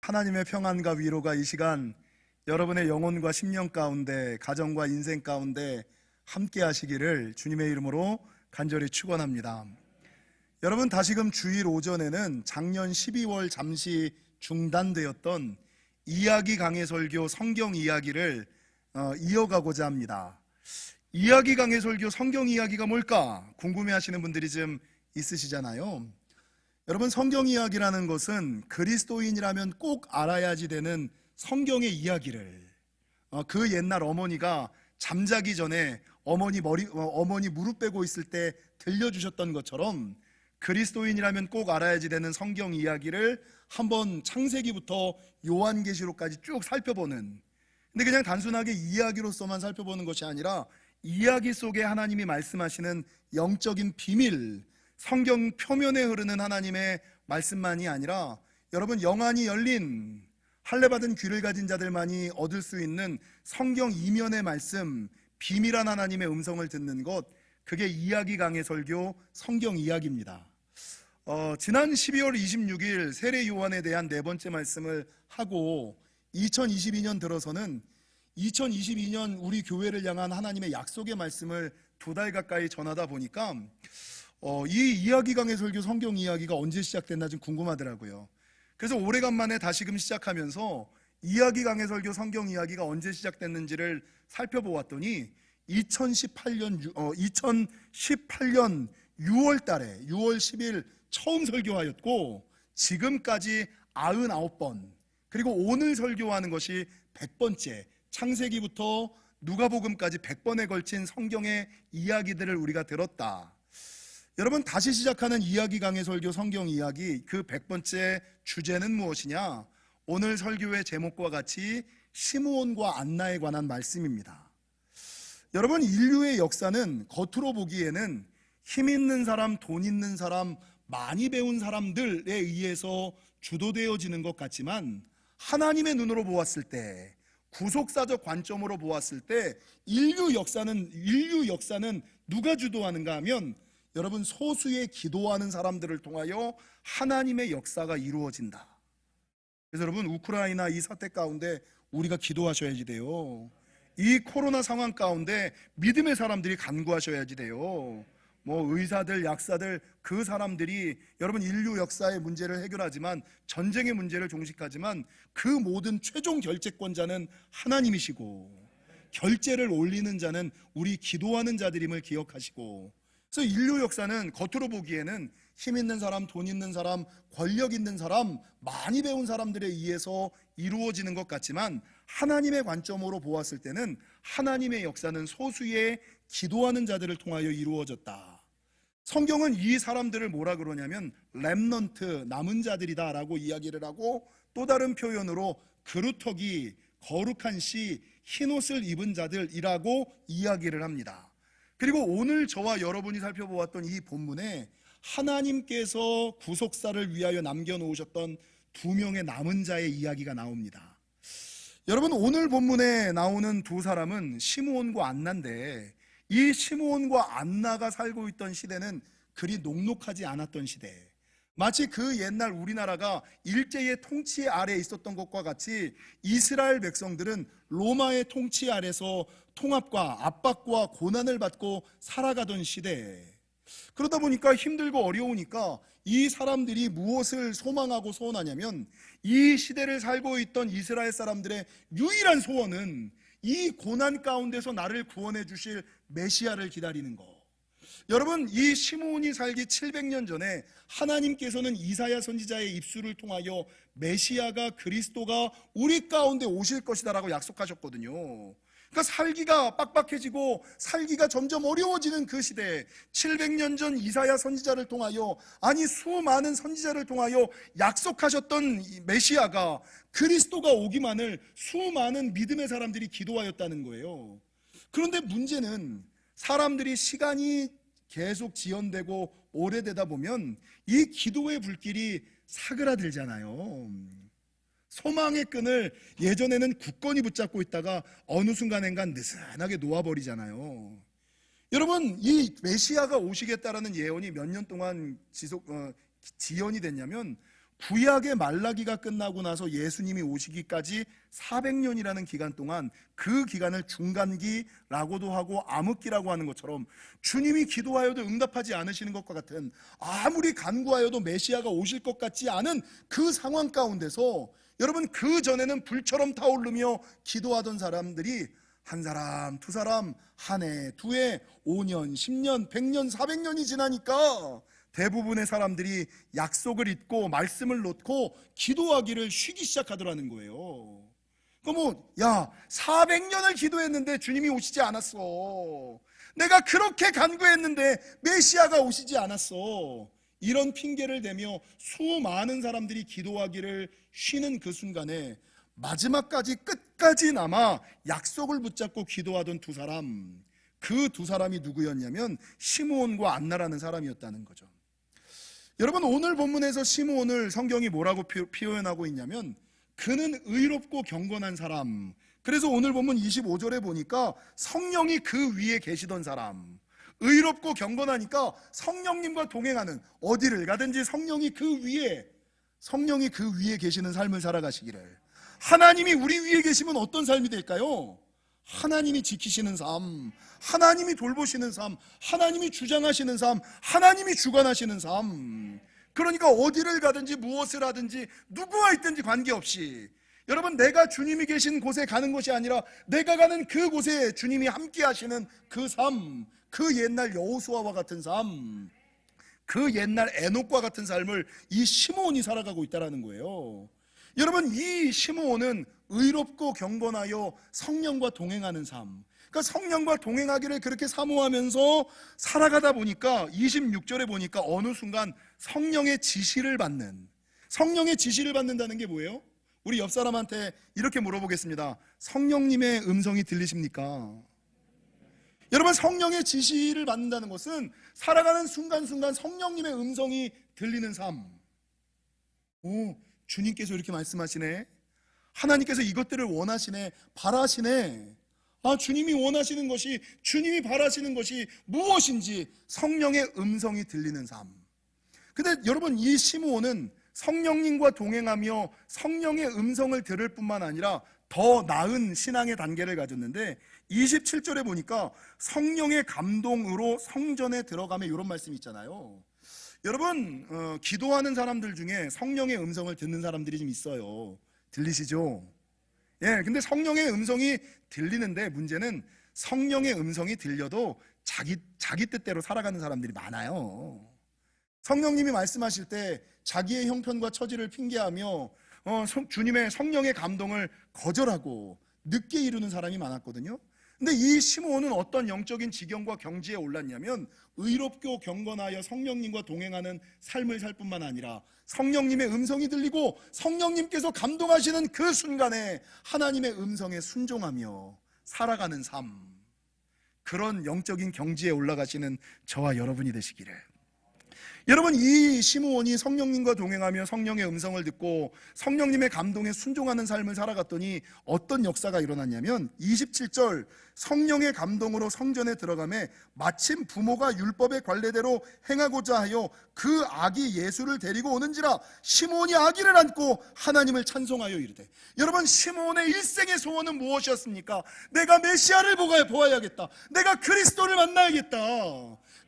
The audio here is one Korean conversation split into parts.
하나님의 평안과 위로가 이 시간 여러분의 영혼과 심령 가운데, 가정과 인생 가운데 함께 하시기를 주님의 이름으로 간절히 축원합니다. 여러분, 다시금 주일 오전에는 작년 12월 잠시 중단되었던 이야기 강해 설교 성경 이야기를 이어가고자 합니다. 이야기 강해 설교 성경 이야기가 뭘까 궁금해하시는 분들이 좀 있으시잖아요. 여러분, 성경 이야기라는 것은 그리스도인이라면 꼭 알아야지 되는 성경의 이야기를, 그 옛날 어머니가 잠자기 전에 어머니 무릎 빼고 있을 때 들려주셨던 것처럼 그리스도인이라면 꼭 알아야지 되는 성경 이야기를 한번 창세기부터 요한계시록까지 쭉 살펴보는, 근데 그냥 단순하게 이야기로서만 살펴보는 것이 아니라 이야기 속에 하나님이 말씀하시는 영적인 비밀, 성경 표면에 흐르는 하나님의 말씀만이 아니라 여러분, 영안이 열린 할례받은 귀를 가진 자들만이 얻을 수 있는 성경 이면의 말씀, 비밀한 하나님의 음성을 듣는 것, 그게 이야기 강해 설교 성경 이야기입니다. 지난 12월 26일 세례 요한에 대한 네 번째 말씀을 하고 2022년 들어서는 2022년 우리 교회를 향한 하나님의 약속의 말씀을 2달 가까이 전하다 보니까 이 이야기 강해 설교 성경 이야기가 언제 시작됐나 좀 궁금하더라고요. 그래서 오래간만에 다시금 시작하면서 이야기 강해 설교 성경 이야기가 언제 시작됐는지를 살펴보았더니 2018년 6월 달에 6월 10일 처음 설교하였고 지금까지 99번, 그리고 오늘 설교하는 것이 100번째, 창세기부터 누가복음까지 100번에 걸친 성경의 이야기들을 우리가 들었다. 여러분, 다시 시작하는 이야기 강해 설교 성경 이야기, 그 100번째 주제는 무엇이냐? 오늘 설교의 제목과 같이 시므온과 안나에 관한 말씀입니다. 여러분, 인류의 역사는 겉으로 보기에는 힘 있는 사람, 돈 있는 사람, 많이 배운 사람들에 의해서 주도되어지는 것 같지만 하나님의 눈으로 보았을 때, 구속사적 관점으로 보았을 때 인류 역사는 누가 주도하는가 하면 여러분, 소수의 기도하는 사람들을 통하여 하나님의 역사가 이루어진다. 그래서 여러분, 우크라이나 이 사태 가운데 우리가 기도하셔야지 돼요. 이 코로나 상황 가운데 믿음의 사람들이 간구하셔야지 돼요. 의사들, 약사들, 그 사람들이 여러분 인류 역사의 문제를 해결하지만, 전쟁의 문제를 종식하지만 그 모든 최종 결재권자는 하나님이시고 결재를 올리는 자는 우리 기도하는 자들임을 기억하시고, 그래서 인류 역사는 겉으로 보기에는 힘 있는 사람, 돈 있는 사람, 권력 있는 사람, 많이 배운 사람들에 의해서 이루어지는 것 같지만 하나님의 관점으로 보았을 때는 하나님의 역사는 소수의 기도하는 자들을 통하여 이루어졌다. 성경은 이 사람들을 뭐라 그러냐면 렘넌트, 남은 자들이다 라고 이야기를 하고, 또 다른 표현으로 그루터기, 거룩한 씨, 흰옷을 입은 자들이라고 이야기를 합니다. 그리고 오늘 저와 여러분이 살펴보았던 이 본문에 하나님께서 구속사를 위하여 남겨놓으셨던 2명의 남은 자의 이야기가 나옵니다. 여러분, 오늘 본문에 나오는 두 사람은 시므온과 안나인데, 이 시므온과 안나가 살고 있던 시대는 그리 녹록하지 않았던 시대, 마치 그 옛날 우리나라가 일제의 통치 아래에 있었던 것과 같이 이스라엘 백성들은 로마의 통치 아래서 통합과 압박과 고난을 받고 살아가던 시대, 그러다 보니까 힘들고 어려우니까 이 사람들이 무엇을 소망하고 소원하냐면, 이 시대를 살고 있던 이스라엘 사람들의 유일한 소원은 이 고난 가운데서 나를 구원해 주실 메시아를 기다리는 것. 여러분, 이 시므온이 살기 700년 전에 하나님께서는 이사야 선지자의 입술을 통하여 메시아가, 그리스도가 우리 가운데 오실 것이다 라고 약속하셨거든요. 그러니까 살기가 빡빡해지고 살기가 점점 어려워지는 그 시대에 700년 전 이사야 선지자를 통하여, 아니 수많은 선지자를 통하여 약속하셨던 메시아가, 그리스도가 오기만을 수많은 믿음의 사람들이 기도하였다는 거예요. 그런데 문제는 사람들이 시간이 계속 지연되고 오래되다 보면 이 기도의 불길이 사그라들잖아요. 소망의 끈을 예전에는 굳건히 붙잡고 있다가 어느 순간엔간 느슨하게 놓아버리잖아요. 여러분, 이 메시아가 오시겠다라는 예언이 몇 년 동안 지연이 됐냐면 구약의 말라기가 끝나고 나서 예수님이 오시기까지 400년이라는 기간 동안, 그 기간을 중간기라고도 하고 암흑기라고 하는 것처럼 주님이 기도하여도 응답하지 않으시는 것과 같은, 아무리 간구하여도 메시아가 오실 것 같지 않은 그 상황 가운데서, 여러분, 그 전에는 불처럼 타오르며 기도하던 사람들이 한 사람, 두 사람, 한 해, 두 해, 5년, 10년, 100년, 400년이 지나니까 대부분의 사람들이 약속을 잊고 말씀을 놓고 기도하기를 쉬기 시작하더라는 거예요. 야, 400년을 기도했는데 주님이 오시지 않았어. 내가 그렇게 간구했는데 메시아가 오시지 않았어. 이런 핑계를 대며 수많은 사람들이 기도하기를 쉬는 그 순간에 마지막까지 끝까지 남아 약속을 붙잡고 기도하던 두 사람, 그 두 사람이 누구였냐면 시므온과 안나라는 사람이었다는 거죠. 여러분, 오늘 본문에서 시므온을 성경이 뭐라고 표현하고 있냐면 그는 의롭고 경건한 사람. 그래서 오늘 본문 25절에 보니까 성령이 그 위에 계시던 사람, 의롭고 경건하니까 성령님과 동행하는, 어디를 가든지 성령이 그 위에 계시는 삶을 살아가시기를. 하나님이 우리 위에 계시면 어떤 삶이 될까요? 하나님이 지키시는 삶, 하나님이 돌보시는 삶, 하나님이 주장하시는 삶, 하나님이 주관하시는 삶. 그러니까 어디를 가든지 무엇을 하든지 누구와 있든지 관계없이, 여러분, 내가 주님이 계신 곳에 가는 것이 아니라 내가 가는 그곳에 주님이 함께 하시는 그 삶, 그 옛날 여호수아와 같은 삶, 그 옛날 에녹과 같은 삶을 이 시므온이 살아가고 있다는 거예요. 여러분, 이 시므온은 의롭고 경건하여 성령과 동행하는 삶, 그러니까 성령과 동행하기를 그렇게 사모하면서 살아가다 보니까 26절에 보니까 어느 순간 성령의 지시를 받는다는 게 뭐예요? 우리 옆 사람한테 이렇게 물어보겠습니다. 성령님의 음성이 들리십니까? 여러분, 성령의 지시를 받는다는 것은 살아가는 순간순간 성령님의 음성이 들리는 삶. 주님께서 이렇게 말씀하시네. 하나님께서 이것들을 원하시네, 바라시네. 주님이 원하시는 것이, 주님이 바라시는 것이 무엇인지 성령의 음성이 들리는 삶. 근데 여러분, 이 시므온은 성령님과 동행하며 성령의 음성을 들을 뿐만 아니라 더 나은 신앙의 단계를 가졌는데 27절에 보니까 성령의 감동으로 성전에 들어가며, 이런 말씀이 있잖아요. 여러분, 기도하는 사람들 중에 성령의 음성을 듣는 사람들이 좀 있어요. 들리시죠? 예, 근데 성령의 음성이 들리는데 문제는 성령의 음성이 들려도 자기 뜻대로 살아가는 사람들이 많아요. 성령님이 말씀하실 때 자기의 형편과 처지를 핑계하며 주님의 성령의 감동을 거절하고 늦게 이루는 사람이 많았거든요. 근데 이 시므온은 어떤 영적인 지경과 경지에 올랐냐면 의롭고 경건하여 성령님과 동행하는 삶을 살 뿐만 아니라 성령님의 음성이 들리고 성령님께서 감동하시는 그 순간에 하나님의 음성에 순종하며 살아가는 삶, 그런 영적인 경지에 올라가시는 저와 여러분이 되시기를. 여러분, 이 시므온이 성령님과 동행하며 성령의 음성을 듣고 성령님의 감동에 순종하는 삶을 살아갔더니 어떤 역사가 일어났냐면 27절, 성령의 감동으로 성전에 들어가매 마침 부모가 율법의 관례대로 행하고자 하여 그 아기 예수를 데리고 오는지라 시므온이 아기를 안고 하나님을 찬송하여 이르되. 여러분, 시므온의 일생의 소원은 무엇이었습니까? 내가 메시아를 보아야겠다, 내가 그리스도를 만나야겠다.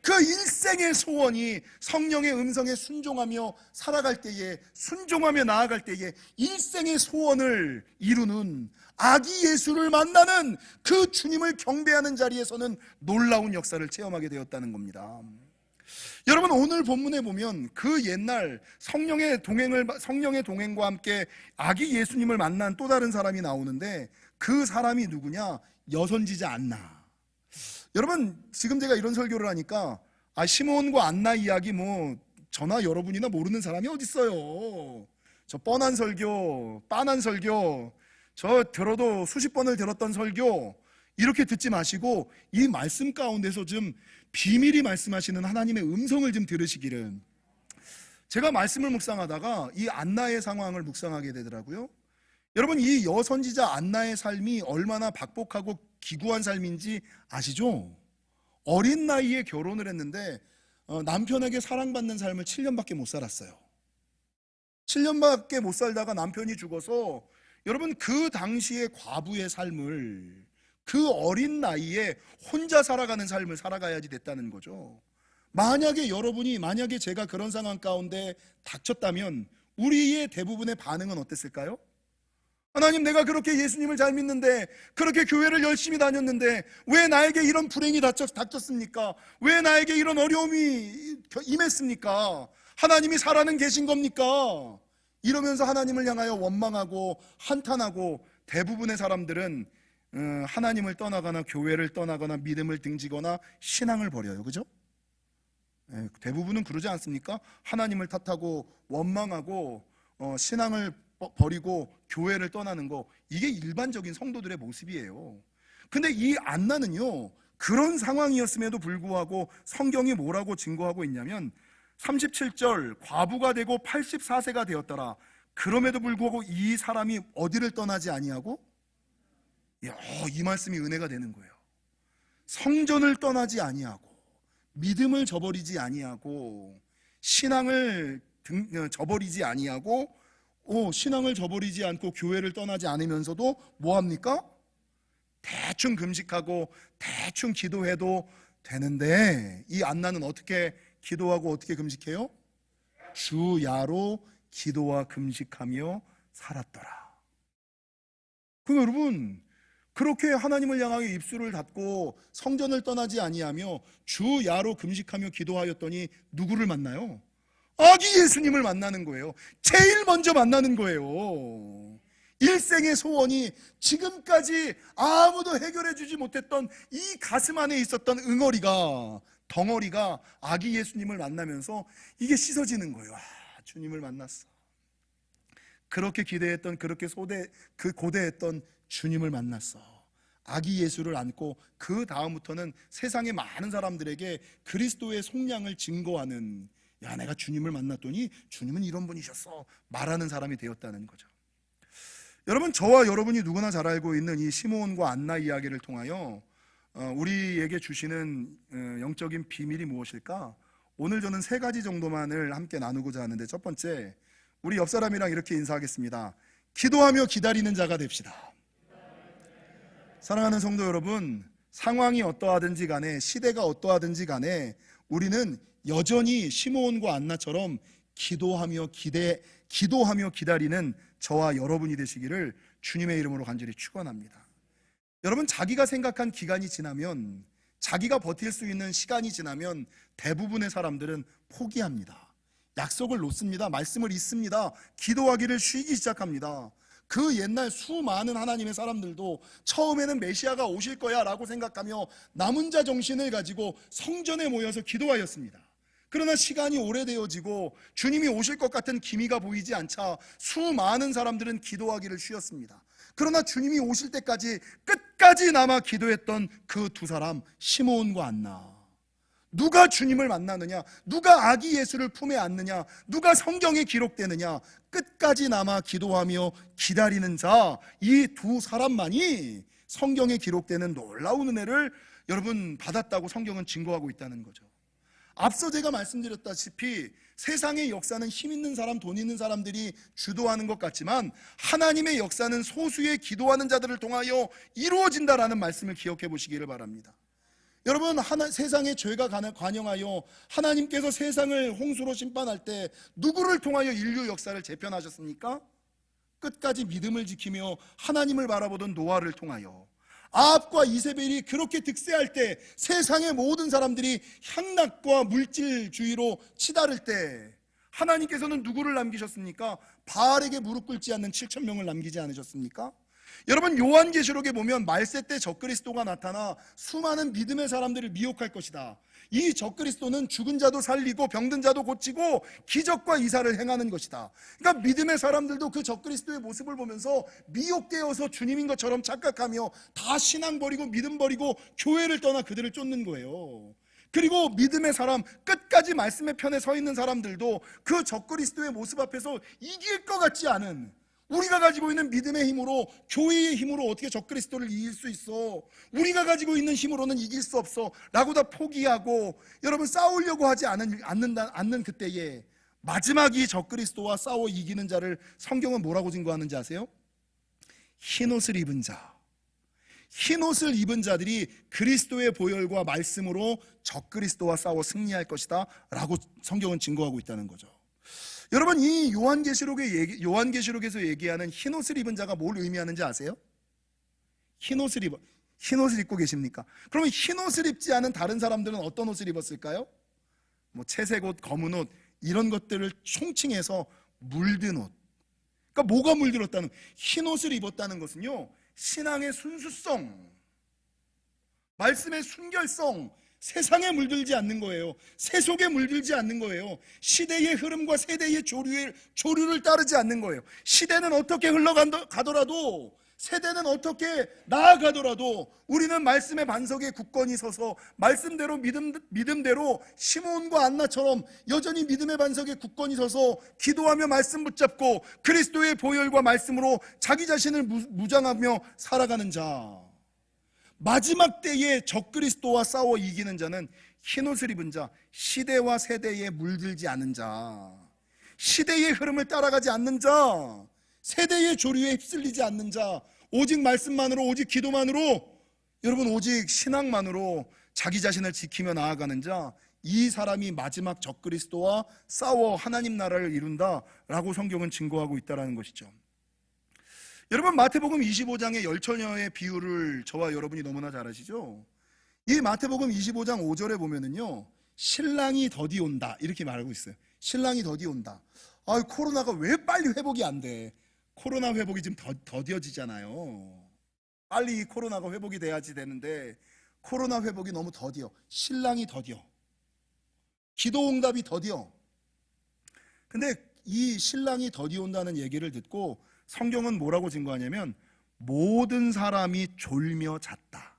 그 일생의 소원이 성령의 음성에 순종하며 살아갈 때에, 순종하며 나아갈 때에 일생의 소원을 이루는, 아기 예수를 만나는 그 주님을 경배하는 자리에서는 놀라운 역사를 체험하게 되었다는 겁니다. 여러분, 오늘 본문에 보면 그 옛날 성령의 동행과 함께 아기 예수님을 만난 또 다른 사람이 나오는데 그 사람이 누구냐? 여선지자 안나. 여러분, 지금 제가 이런 설교를 하니까 시므온과 안나 이야기 저나 여러분이나 모르는 사람이 어딨어요. 저 뻔한 설교, 빤한 설교, 저 들어도 수십 번을 들었던 설교, 이렇게 듣지 마시고 이 말씀 가운데서 좀 비밀이 말씀하시는 하나님의 음성을 좀 들으시기를. 제가 말씀을 묵상하다가 이 안나의 상황을 묵상하게 되더라고요. 여러분, 이 여선지자 안나의 삶이 얼마나 박복하고 기구한 삶인지 아시죠? 어린 나이에 결혼을 했는데 남편에게 사랑받는 삶을 7년밖에 못 살았어요. 7년밖에 못 살다가 남편이 죽어서 여러분 그 당시의 과부의 삶을 그 어린 나이에 혼자 살아가는 삶을 살아가야지 됐다는 거죠. 만약에 제가 그런 상황 가운데 닥쳤다면 우리의 대부분의 반응은 어땠을까요? 하나님, 내가 그렇게 예수님을 잘 믿는데, 그렇게 교회를 열심히 다녔는데 왜 나에게 이런 불행이 닥쳤습니까? 왜 나에게 이런 어려움이 임했습니까? 하나님이 살아는 계신 겁니까? 이러면서 하나님을 향하여 원망하고 한탄하고, 대부분의 사람들은 하나님을 떠나거나 교회를 떠나거나 믿음을 등지거나 신앙을 버려요. 그죠? 대부분은 그러지 않습니까? 하나님을 탓하고 원망하고 신앙을 버리고 교회를 떠나는 거, 이게 일반적인 성도들의 모습이에요. 근데 이 안나는요, 그런 상황이었음에도 불구하고 성경이 뭐라고 증거하고 있냐면 37절, 과부가 되고 84세가 되었더라. 그럼에도 불구하고 이 사람이 어디를 떠나지 아니하고, 이 말씀이 은혜가 되는 거예요. 성전을 떠나지 아니하고, 믿음을 저버리지 아니하고, 신앙을 저버리지 아니하고, 신앙을 저버리지 않고 교회를 떠나지 않으면서도 뭐합니까? 대충 금식하고 대충 기도해도 되는데, 이 안나는 어떻게 기도하고 어떻게 금식해요? 주야로 기도와 금식하며 살았더라. 그럼 여러분, 그렇게 하나님을 향하여 입술을 닫고 성전을 떠나지 아니하며 주야로 금식하며 기도하였더니 누구를 만나요? 아기 예수님을 만나는 거예요. 제일 먼저 만나는 거예요. 일생의 소원이 지금까지 아무도 해결해 주지 못했던 이 가슴 안에 있었던 덩어리가 아기 예수님을 만나면서 이게 씻어지는 거예요. 주님을 만났어. 그렇게 기대했던, 그렇게 고대했던 주님을 만났어. 아기 예수를 안고 그 다음부터는 세상의 많은 사람들에게 그리스도의 속량을 증거하는, 내가 주님을 만났더니 주님은 이런 분이셨어 말하는 사람이 되었다는 거죠. 여러분, 저와 여러분이 누구나 잘 알고 있는 이 시므온과 안나 이야기를 통하여 우리에게 주시는 영적인 비밀이 무엇일까? 오늘 저는 3가지 정도만을 함께 나누고자 하는데, 첫 번째, 우리 옆 사람이랑 이렇게 인사하겠습니다. 기도하며 기다리는 자가 됩시다. 사랑하는 성도 여러분, 상황이 어떠하든지 간에, 시대가 어떠하든지 간에 우리는 여전히 시므온과 안나처럼 기도하며 기다리는 저와 여러분이 되시기를 주님의 이름으로 간절히 축원합니다. 여러분, 자기가 생각한 기간이 지나면, 자기가 버틸 수 있는 시간이 지나면 대부분의 사람들은 포기합니다. 약속을 놓습니다. 말씀을 잊습니다. 기도하기를 쉬기 시작합니다. 그 옛날 수많은 하나님의 사람들도 처음에는 메시아가 오실 거야 라고 생각하며 남은 자 정신을 가지고 성전에 모여서 기도하였습니다. 그러나 시간이 오래되어지고 주님이 오실 것 같은 기미가 보이지 않자 수많은 사람들은 기도하기를 쉬었습니다. 그러나 주님이 오실 때까지 끝까지 남아 기도했던 그 2사람, 시므온과 안나. 누가 주님을 만나느냐, 누가 아기 예수를 품에 안느냐, 누가 성경에 기록되느냐, 끝까지 남아 기도하며 기다리는 자, 이 2사람만이 성경에 기록되는 놀라운 은혜를 여러분 받았다고 성경은 증거하고 있다는 거죠. 앞서 제가 말씀드렸다시피 세상의 역사는 힘 있는 사람, 돈 있는 사람들이 주도하는 것 같지만 하나님의 역사는 소수의 기도하는 자들을 통하여 이루어진다라는 말씀을 기억해 보시기를 바랍니다. 여러분, 세상의 죄가 관영하여 하나님께서 세상을 홍수로 심판할 때 누구를 통하여 인류 역사를 재편하셨습니까? 끝까지 믿음을 지키며 하나님을 바라보던 노아를 통하여. 아합과 이세벨이 그렇게 득세할 때, 세상의 모든 사람들이 향락과 물질주의로 치달을 때 하나님께서는 누구를 남기셨습니까? 바알에게 무릎 꿇지 않는 7,000명을 남기지 않으셨습니까? 여러분, 요한계시록에 보면 말세 때 적그리스도가 나타나 수많은 믿음의 사람들을 미혹할 것이다. 이 적그리스도는 죽은 자도 살리고 병든 자도 고치고 기적과 이사를 행하는 것이다. 그러니까 믿음의 사람들도 그 적그리스도의 모습을 보면서 미혹되어서 주님인 것처럼 착각하며 다 신앙 버리고 믿음 버리고 교회를 떠나 그들을 쫓는 거예요. 그리고 믿음의 사람, 끝까지 말씀의 편에 서 있는 사람들도 그 적그리스도의 모습 앞에서 이길 것 같지 않은, 우리가 가지고 있는 믿음의 힘으로, 교회의 힘으로 어떻게 적그리스도를 이길 수 있어? 우리가 가지고 있는 힘으로는 이길 수 없어 라고 다 포기하고 여러분 싸우려고 하지 않는 그때에 마지막이 적그리스도와 싸워 이기는 자를 성경은 뭐라고 증거하는지 아세요? 흰옷을 입은 자. 흰옷을 입은 자들이 그리스도의 보혈과 말씀으로 적그리스도와 싸워 승리할 것이다 라고 성경은 증거하고 있다는 거죠. 여러분, 이 요한계시록에서 얘기하는 흰옷을 입은 자가 뭘 의미하는지 아세요? 흰옷을 입고 계십니까? 그러면 흰옷을 입지 않은 다른 사람들은 어떤 옷을 입었을까요? 뭐 채색옷, 검은옷 이런 것들을 총칭해서 물든 옷. 그러니까 뭐가 물들었다는, 흰옷을 입었다는 것은요, 신앙의 순수성, 말씀의 순결성, 세상에 물들지 않는 거예요. 세속에 물들지 않는 거예요. 시대의 흐름과 세대의 조류를 따르지 않는 거예요. 시대는 어떻게 흘러가더라도, 세대는 어떻게 나아가더라도 우리는 말씀의 반석에 굳건히 서서 말씀대로 믿음대로 시므온과 안나처럼 여전히 믿음의 반석에 굳건히 서서 기도하며 말씀 붙잡고 그리스도의 보혈과 말씀으로 자기 자신을 무장하며 살아가는 자, 마지막 때에 적그리스도와 싸워 이기는 자는 흰옷을 입은 자, 시대와 세대에 물들지 않은 자, 시대의 흐름을 따라가지 않는 자, 세대의 조류에 휩쓸리지 않는 자, 오직 말씀만으로, 오직 기도만으로, 여러분 오직 신앙만으로 자기 자신을 지키며 나아가는 자, 이 사람이 마지막 적그리스도와 싸워 하나님 나라를 이룬다라고 성경은 증거하고 있다는 것이죠. 여러분, 마태복음 25장의 열처녀의 비유를 저와 여러분이 너무나 잘 아시죠? 이 마태복음 25장 5절에 보면은요, 신랑이 더디 온다 이렇게 말하고 있어요. 신랑이 더디 온다. 코로나가 왜 빨리 회복이 안 돼? 코로나 회복이 지금 더뎌지잖아요. 빨리 코로나가 회복이 돼야지 되는데 코로나 회복이 너무 더뎌. 신랑이 더뎌. 기도 응답이 더뎌. 근데 이 신랑이 더디 온다는 얘기를 듣고 성경은 뭐라고 증거하냐면 모든 사람이 졸며 잤다.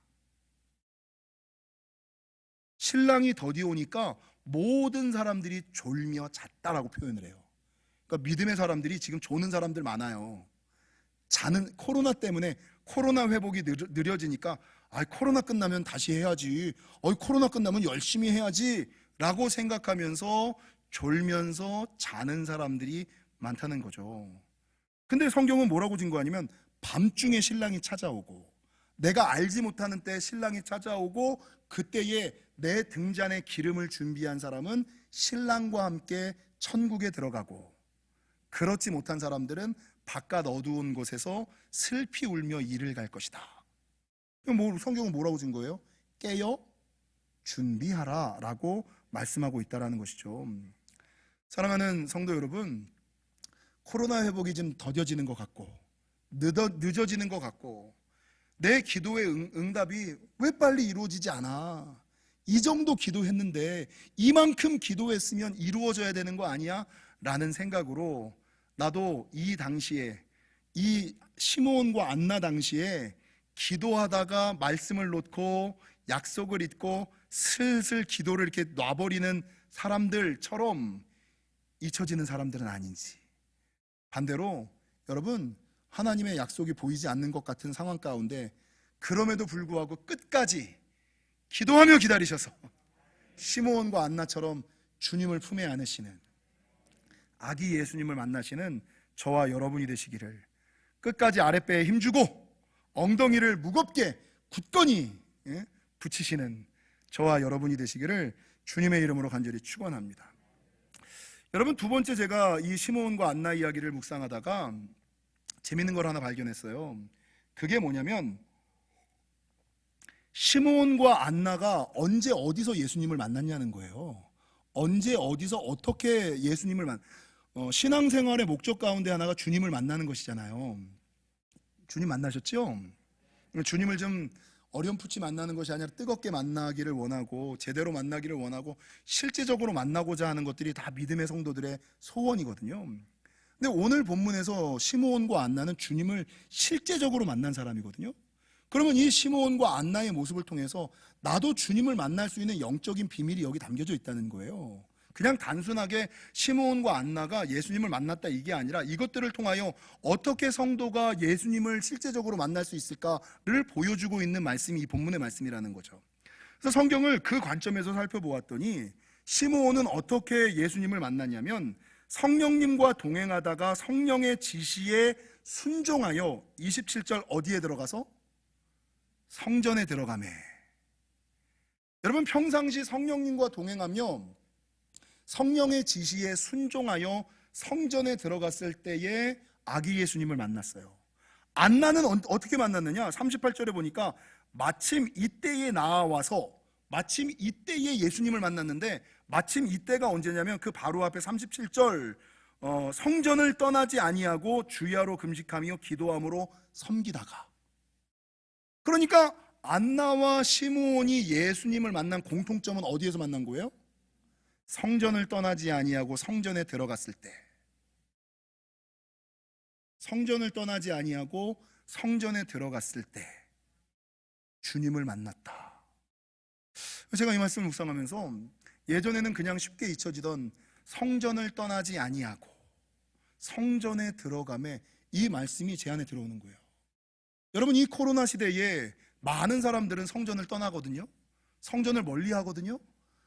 신랑이 더디 오니까 모든 사람들이 졸며 잤다라고 표현을 해요. 그러니까 믿음의 사람들이 지금 조는 사람들 많아요. 코로나 때문에 코로나 회복이 느려지니까 코로나 끝나면 다시 해야지, 코로나 끝나면 열심히 해야지 라고 생각하면서 졸면서 자는 사람들이 많다는 거죠. 근데 성경은 뭐라고 증거하냐면 밤중에 신랑이 찾아오고, 내가 알지 못하는 때 신랑이 찾아오고, 그때에 내 등잔에 기름을 준비한 사람은 신랑과 함께 천국에 들어가고, 그렇지 못한 사람들은 바깥 어두운 곳에서 슬피 울며 이를 갈 것이다. 성경은 뭐라고 증거해요? 깨어 준비하라 라고 말씀하고 있다는 것이죠. 사랑하는 성도 여러분, 코로나 회복이 좀 더뎌지는 것 같고 늦어지는 것 같고 내 기도의 응답이 왜 빨리 이루어지지 않아? 이 정도 기도했는데 이만큼 기도했으면 이루어져야 되는 거 아니야? 라는 생각으로 나도 이 당시에, 이 시므온과 안나 당시에 기도하다가 말씀을 놓고 약속을 잊고 슬슬 기도를 이렇게 놔버리는 사람들처럼 잊혀지는 사람들은 아닌지, 반대로 여러분, 하나님의 약속이 보이지 않는 것 같은 상황 가운데 그럼에도 불구하고 끝까지 기도하며 기다리셔서 시므온과 안나처럼 주님을 품에 안으시는 아기 예수님을 만나시는 저와 여러분이 되시기를, 끝까지 아랫배에 힘주고 엉덩이를 무겁게 굳건히 붙이시는 저와 여러분이 되시기를 주님의 이름으로 간절히 축원합니다. 여러분, 두 번째, 제가 이 시므온과 안나 이야기를 묵상하다가 재밌는 걸 하나 발견했어요. 그게 뭐냐면 시므온과 안나가 언제 어디서 예수님을 만났냐는 거예요. 언제 어디서 어떻게 예수님을 신앙생활의 목적 가운데 하나가 주님을 만나는 것이잖아요. 주님 만나셨죠? 주님을 좀 어렴풋이 만나는 것이 아니라 뜨겁게 만나기를 원하고 제대로 만나기를 원하고 실제적으로 만나고자 하는 것들이 다 믿음의 성도들의 소원이거든요. 근데 오늘 본문에서 시므온과 안나는 주님을 실제적으로 만난 사람이거든요. 그러면 이 시므온과 안나의 모습을 통해서 나도 주님을 만날 수 있는 영적인 비밀이 여기 담겨져 있다는 거예요. 그냥 단순하게 시므온과 안나가 예수님을 만났다 이게 아니라 이것들을 통하여 어떻게 성도가 예수님을 실제적으로 만날 수 있을까를 보여주고 있는 말씀이 이 본문의 말씀이라는 거죠. 그래서 성경을 그 관점에서 살펴보았더니 시므온은 어떻게 예수님을 만났냐면 성령님과 동행하다가 성령의 지시에 순종하여 27절 어디에 들어가서? 성전에 들어가매. 여러분, 평상시 성령님과 동행하며 성령의 지시에 순종하여 성전에 들어갔을 때에 아기 예수님을 만났어요. 안나는 어떻게 만났느냐? 38절에 보니까 마침 이때에 나와서, 마침 이때에 예수님을 만났는데, 마침 이때가 언제냐면 그 바로 앞에 37절, 성전을 떠나지 아니하고 주야로 금식하며 기도함으로 섬기다가. 그러니까 안나와 시므온이 예수님을 만난 공통점은 어디에서 만난 거예요? 성전을 떠나지 아니하고 성전에 들어갔을 때. 성전을 떠나지 아니하고 성전에 들어갔을 때 주님을 만났다. 제가 이 말씀을 묵상하면서 예전에는 그냥 쉽게 잊혀지던 성전을 떠나지 아니하고 성전에 들어가매, 이 말씀이 제 안에 들어오는 거예요. 여러분, 이 코로나 시대에 많은 사람들은 성전을 떠나거든요. 성전을 멀리 하거든요.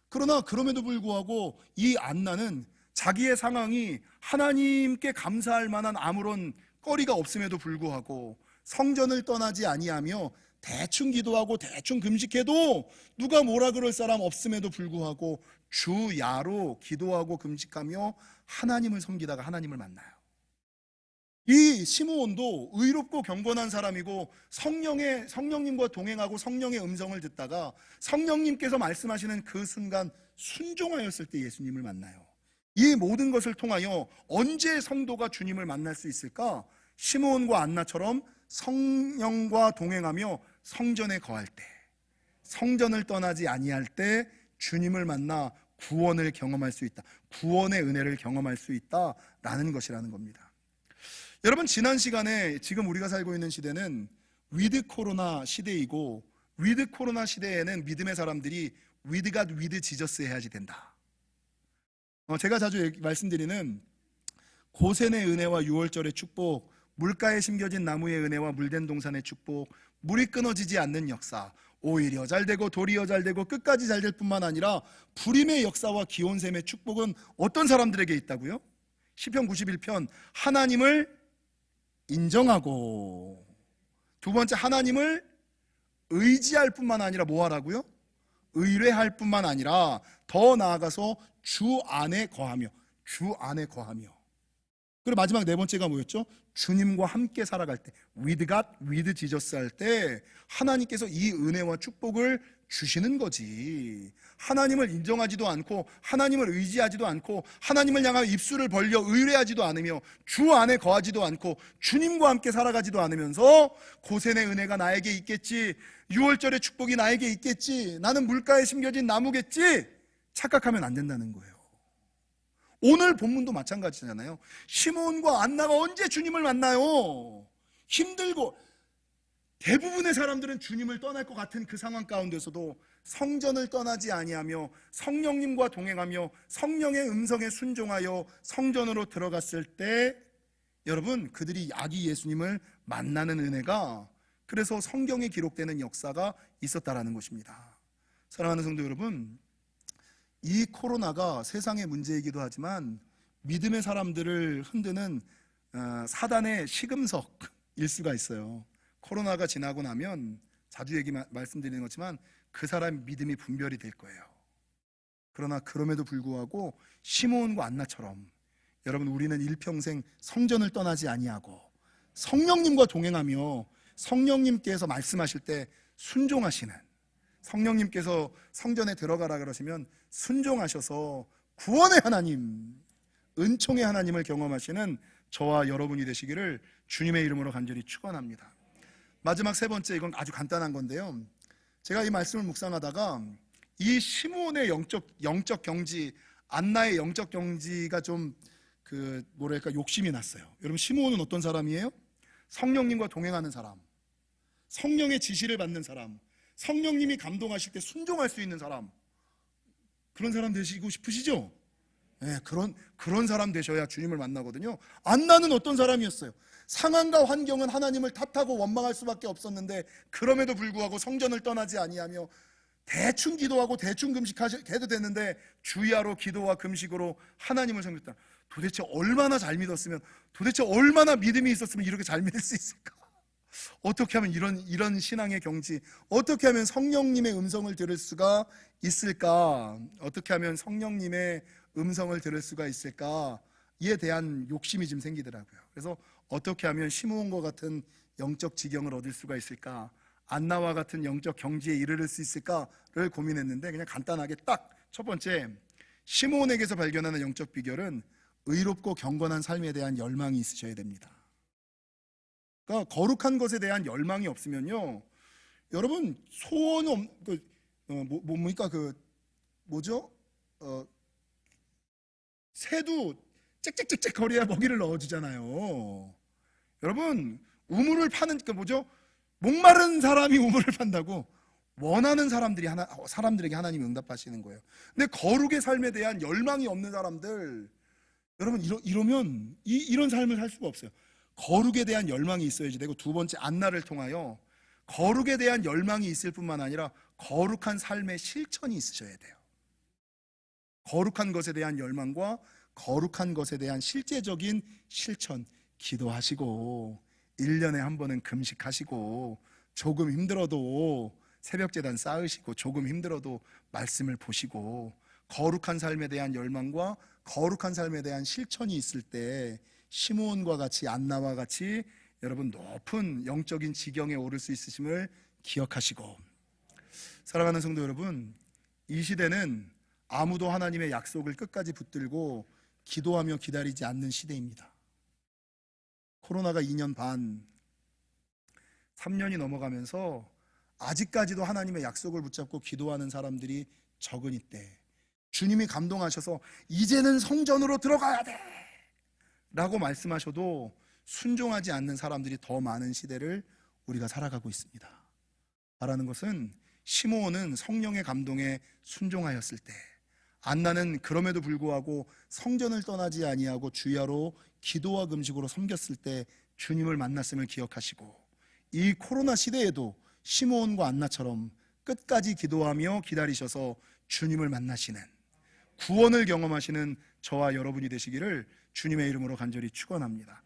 그러나 그럼에도 불구하고 이 안나는 자기의 상황이 하나님께 감사할 만한 아무런 거리가 없음에도 불구하고 성전을 떠나지 아니하며 대충 기도하고 대충 금식해도 누가 뭐라 그럴 사람 없음에도 불구하고 주야로 기도하고 금식하며 하나님을 섬기다가 하나님을 만나요. 이 시므온도 의롭고 경건한 사람이고 성령님과 동행하고 성령의 음성을 듣다가 성령님께서 말씀하시는 그 순간 순종하였을 때 예수님을 만나요. 이 모든 것을 통하여 언제 성도가 주님을 만날 수 있을까? 시므온과 안나처럼 성령과 동행하며 성전에 거할 때, 성전을 떠나지 아니할 때 주님을 만나 구원을 경험할 수 있다, 구원의 은혜를 경험할 수 있다라는 것이라는 겁니다. 여러분, 지난 시간에 지금 우리가 살고 있는 시대는 위드 코로나 시대이고, 위드 코로나 시대에는 믿음의 사람들이 with God, with Jesus 해야지 된다. 제가 자주 말씀드리는 고센의 은혜와 유월절의 축복, 물가에 심겨진 나무의 은혜와 물된 동산의 축복, 물이 끊어지지 않는 역사, 오히려 잘되고 도리어 잘되고 끝까지 잘될 뿐만 아니라 불임의 역사와 기온샘의 축복은 어떤 사람들에게 있다고요? 시편 91편, 하나님을 인정하고, 두 번째, 하나님을 의지할 뿐만 아니라 뭐 하라고요? 의뢰할 뿐만 아니라 더 나아가서 주 안에 거하며, 주 안에 거하며. 그리고 마지막 네 번째가 뭐였죠? 주님과 함께 살아갈 때, with God, with Jesus 할 때 하나님께서 이 은혜와 축복을 주시는 거지. 하나님을 인정하지도 않고 하나님을 의지하지도 않고 하나님을 향하여 입술을 벌려 의뢰하지도 않으며 주 안에 거하지도 않고 주님과 함께 살아가지도 않으면서 고센의 은혜가 나에게 있겠지, 유월절의 축복이 나에게 있겠지, 나는 물가에 심겨진 나무겠지 착각하면 안 된다는 거예요. 오늘 본문도 마찬가지잖아요. 시므온과 안나가 언제 주님을 만나요? 힘들고, 대부분의 사람들은 주님을 떠날 것 같은 그 상황 가운데서도 성전을 떠나지 아니하며 성령님과 동행하며 성령의 음성에 순종하여 성전으로 들어갔을 때, 여러분, 그들이 아기 예수님을 만나는 은혜가, 그래서 성경에 기록되는 역사가 있었다라는 것입니다. 사랑하는 성도 여러분, 이 코로나가 세상의 문제이기도 하지만 믿음의 사람들을 흔드는 사단의 시금석일 수가 있어요. 코로나가 지나고 나면 자주 말씀드리는 거지만 그 사람 믿음이 분별이 될 거예요. 그러나 그럼에도 불구하고 시므온과 안나처럼 여러분, 우리는 일평생 성전을 떠나지 아니하고 성령님과 동행하며 성령님께서 말씀하실 때 순종하시는, 성령님께서 성전에 들어가라 그러시면 순종하셔서 구원의 하나님, 은총의 하나님을 경험하시는 저와 여러분이 되시기를 주님의 이름으로 간절히 축원합니다. 마지막 세 번째, 이건 아주 간단한 건데요, 제가 이 말씀을 묵상하다가 이 시므온의 영적 경지, 안나의 영적 경지가 좀 욕심이 났어요. 여러분, 시므온은 어떤 사람이에요? 성령님과 동행하는 사람, 성령의 지시를 받는 사람, 성령님이 감동하실 때 순종할 수 있는 사람, 그런 사람 되시고 싶으시죠? 네, 그런 사람 되셔야 주님을 만나거든요. 안나는 어떤 사람이었어요? 상황과 환경은 하나님을 탓하고 원망할 수밖에 없었는데 그럼에도 불구하고 성전을 떠나지 아니하며 대충 기도하고 대충 금식해도 됐는데 주야로 기도와 금식으로 하나님을 섬겼다. 도대체 얼마나 잘 믿었으면, 도대체 얼마나 믿음이 있었으면 이렇게 잘 믿을 수 있을까? 어떻게 하면 이런 신앙의 경지, 어떻게 하면 성령님의 음성을 들을 수가 있을까? 어떻게 하면 성령님의 음성을 들을 수가 있을까?에 대한 욕심이 좀 생기더라고요. 그래서 어떻게 하면 시므온과 같은 영적 지경을 얻을 수가 있을까? 안나와 같은 영적 경지에 이르를 수 있을까를 고민했는데, 그냥 간단하게 딱 첫 번째, 시므온에게서 발견하는 영적 비결은 의롭고 경건한 삶에 대한 열망이 있으셔야 됩니다. 그러니까 거룩한 것에 대한 열망이 없으면요, 여러분 소원 뭡니까 뭐죠? 새도 짹짹짹짹 거려야 먹이를 넣어주잖아요. 여러분 우물을 파는 목마른 사람이 우물을 판다고 원하는 사람들에게 하나님이 응답하시는 거예요. 근데 거룩의 삶에 대한 열망이 없는 사람들, 여러분 이러면 이런 삶을 살 수가 없어요. 거룩에 대한 열망이 있어야지 되고, 두 번째 안나를 통하여 거룩에 대한 열망이 있을 뿐만 아니라 거룩한 삶의 실천이 있으셔야 돼요. 거룩한 것에 대한 열망과 거룩한 것에 대한 실제적인 실천, 기도하시고 1년에 한 번은 금식하시고 조금 힘들어도 새벽제단 쌓으시고 조금 힘들어도 말씀을 보시고 거룩한 삶에 대한 열망과 거룩한 삶에 대한 실천이 있을 때 시므온과 같이 안나와 같이 여러분 높은 영적인 지경에 오를 수 있으심을 기억하시고, 사랑하는 성도 여러분, 이 시대는 아무도 하나님의 약속을 끝까지 붙들고 기도하며 기다리지 않는 시대입니다. 코로나가 2년 반, 3년이 넘어가면서 아직까지도 하나님의 약속을 붙잡고 기도하는 사람들이 적은 이때, 주님이 감동하셔서 이제는 성전으로 들어가야 돼 라고 말씀하셔도 순종하지 않는 사람들이 더 많은 시대를 우리가 살아가고 있습니다. 말하는 것은 시므온은 성령의 감동에 순종하였을 때, 안나는 그럼에도 불구하고 성전을 떠나지 아니하고 주야로 기도와 금식으로 섬겼을 때 주님을 만났음을 기억하시고, 이 코로나 시대에도 시므온과 안나처럼 끝까지 기도하며 기다리셔서 주님을 만나시는, 구원을 경험하시는 저와 여러분이 되시기를 주님의 이름으로 간절히 축원합니다.